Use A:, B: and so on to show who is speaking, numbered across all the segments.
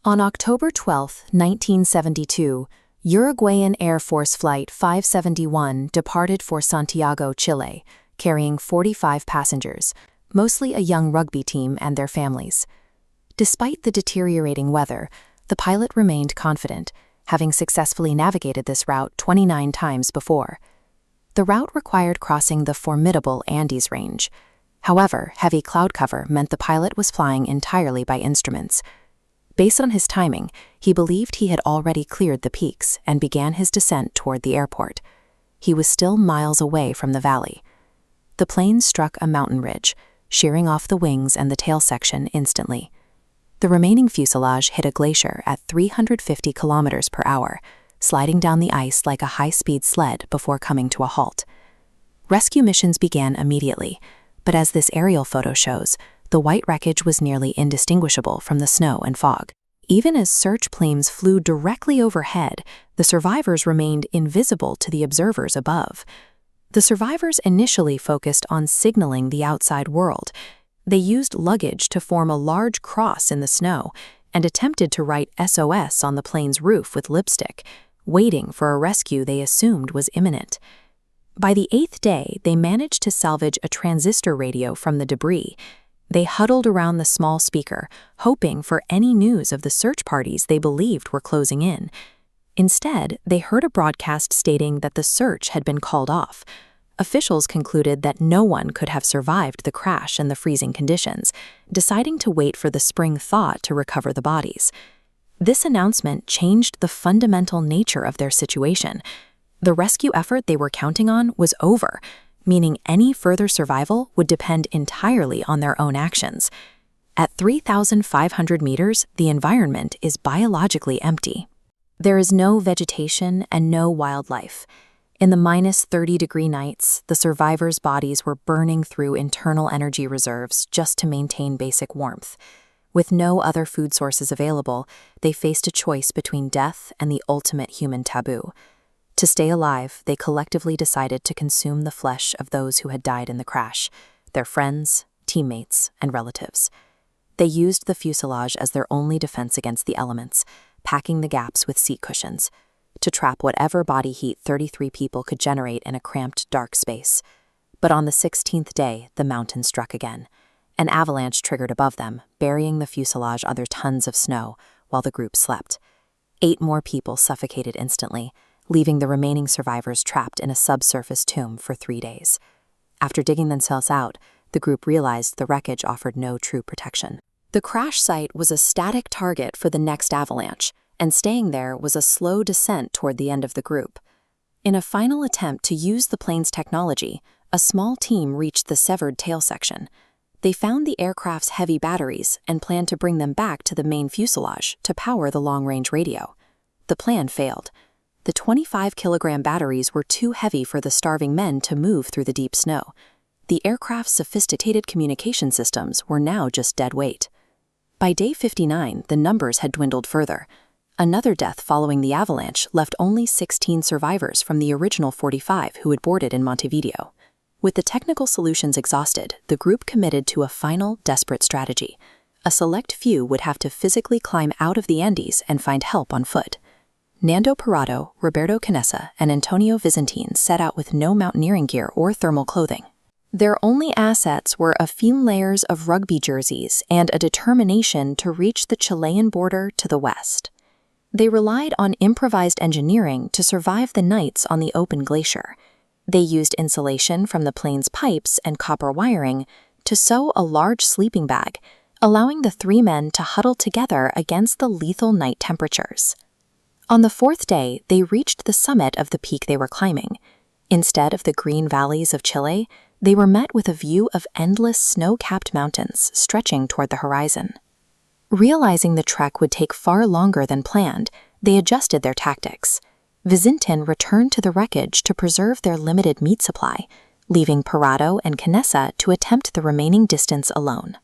A: On October 12, 1972, Uruguayan Air Force Flight 571 departed for Santiago, Chile, carrying 45 passengers, mostly a young rugby team and their families. Despite the deteriorating weather, the pilot remained confident, having successfully navigated this route 29 times before. The route required crossing the formidable Andes Range. However, heavy cloud cover meant the pilot was flying entirely by instruments. Based on his timing, he believed he had already cleared the peaks and began his descent toward the airport. He was still miles away from the valley. The plane struck a mountain ridge, shearing off the wings and the tail section instantly. The remaining fuselage hit a glacier at 350 kilometers per hour, sliding down the ice like a high-speed sled before coming to a halt. Rescue missions began immediately, but as this aerial photo shows, the white wreckage was nearly indistinguishable from the snow and fog. Even as search planes flew directly overhead, the survivors remained invisible to the observers above. The survivors initially focused on signaling the outside world. They used luggage to form a large cross in the snow and attempted to write SOS on the plane's roof with lipstick, waiting for a rescue they assumed was imminent. By the 8th day, they managed to salvage a transistor radio from the debris. They huddled around the small speaker, hoping for any news of the search parties they believed were closing in. Instead, they heard a broadcast stating that the search had been called off. Officials concluded that no one could have survived the crash and the freezing conditions, deciding to wait for the spring thaw to recover the bodies. This announcement changed the fundamental nature of their situation. The rescue effort they were counting on was over, meaning any further survival would depend entirely on their own actions. At 3,500 meters, the environment is biologically empty. There is no vegetation and no wildlife. In the -30-degree nights, the survivors' bodies were burning through internal energy reserves just to maintain basic warmth. With no other food sources available, they faced a choice between death and the ultimate human taboo. To stay alive, they collectively decided to consume the flesh of those who had died in the crash, their friends, teammates, and relatives. They used the fuselage as their only defense against the elements, packing the gaps with seat cushions, to trap whatever body heat 33 people could generate in a cramped, dark space. But on the 16th day, the mountain struck again. An avalanche triggered above them, burying the fuselage under tons of snow, while the group slept. 8 more people suffocated instantly, leaving the remaining survivors trapped in a subsurface tomb for 3 days. After digging themselves out, the group realized the wreckage offered no true protection. The crash site was a static target for the next avalanche, and staying there was a slow descent toward the end of the group. In a final attempt to use the plane's technology, a small team reached the severed tail section. They found the aircraft's heavy batteries and planned to bring them back to the main fuselage to power the long-range radio. The plan failed. The 25-kilogram batteries were too heavy for the starving men to move through the deep snow. The aircraft's sophisticated communication systems were now just dead weight. By day 59, the numbers had dwindled further. Another death following the avalanche left only 16 survivors from the original 45 who had boarded in Montevideo. With the technical solutions exhausted, the group committed to a final, desperate strategy. A select few would have to physically climb out of the Andes and find help on foot. Nando Parrado, Roberto Canessa, and Antonio Vizintin set out with no mountaineering gear or thermal clothing. Their only assets were a few layers of rugby jerseys and a determination to reach the Chilean border to the west. They relied on improvised engineering to survive the nights on the open glacier. They used insulation from the plane's pipes and copper wiring to sew a large sleeping bag, allowing the 3 men to huddle together against the lethal night temperatures. On the 4th day, they reached the summit of the peak they were climbing. Instead of the green valleys of Chile, they were met with a view of endless snow-capped mountains stretching toward the horizon. Realizing the trek would take far longer than planned, they adjusted their tactics. Vizintin returned to the wreckage to preserve their limited meat supply, leaving Parrado and Canessa to attempt the remaining distance alone.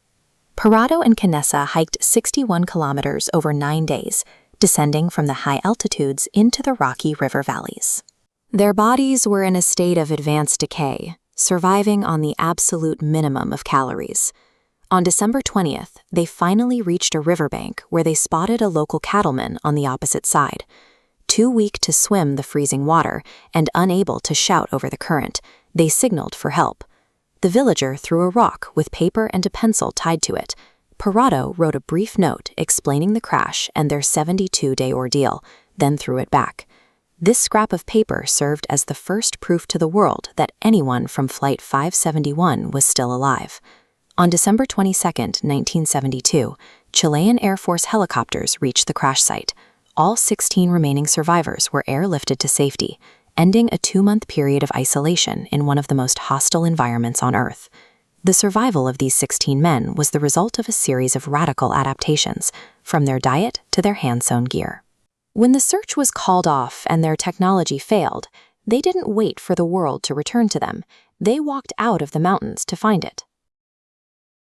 A: Parrado and Canessa hiked 61 kilometers over 9 days, descending from the high altitudes into the rocky river valleys. Their bodies were in a state of advanced decay, surviving on the absolute minimum of calories. On December 20th, they finally reached a riverbank where they spotted a local cattleman on the opposite side. Too weak to swim the freezing water and unable to shout over the current, they signaled for help. The villager threw a rock with paper and a pencil tied to it. Parado wrote a brief note explaining the crash and their 72-day ordeal, then threw it back. This scrap of paper served as the first proof to the world that anyone from Flight 571 was still alive. On December 22, 1972, Chilean Air Force helicopters reached the crash site. All 16 remaining survivors were airlifted to safety, ending a 2-month period of isolation in one of the most hostile environments on Earth. The survival of these 16 men was the result of a series of radical adaptations, from their diet to their hand-sewn gear. When the search was called off and their technology failed, they didn't wait for the world to return to them. They walked out of the mountains to find it.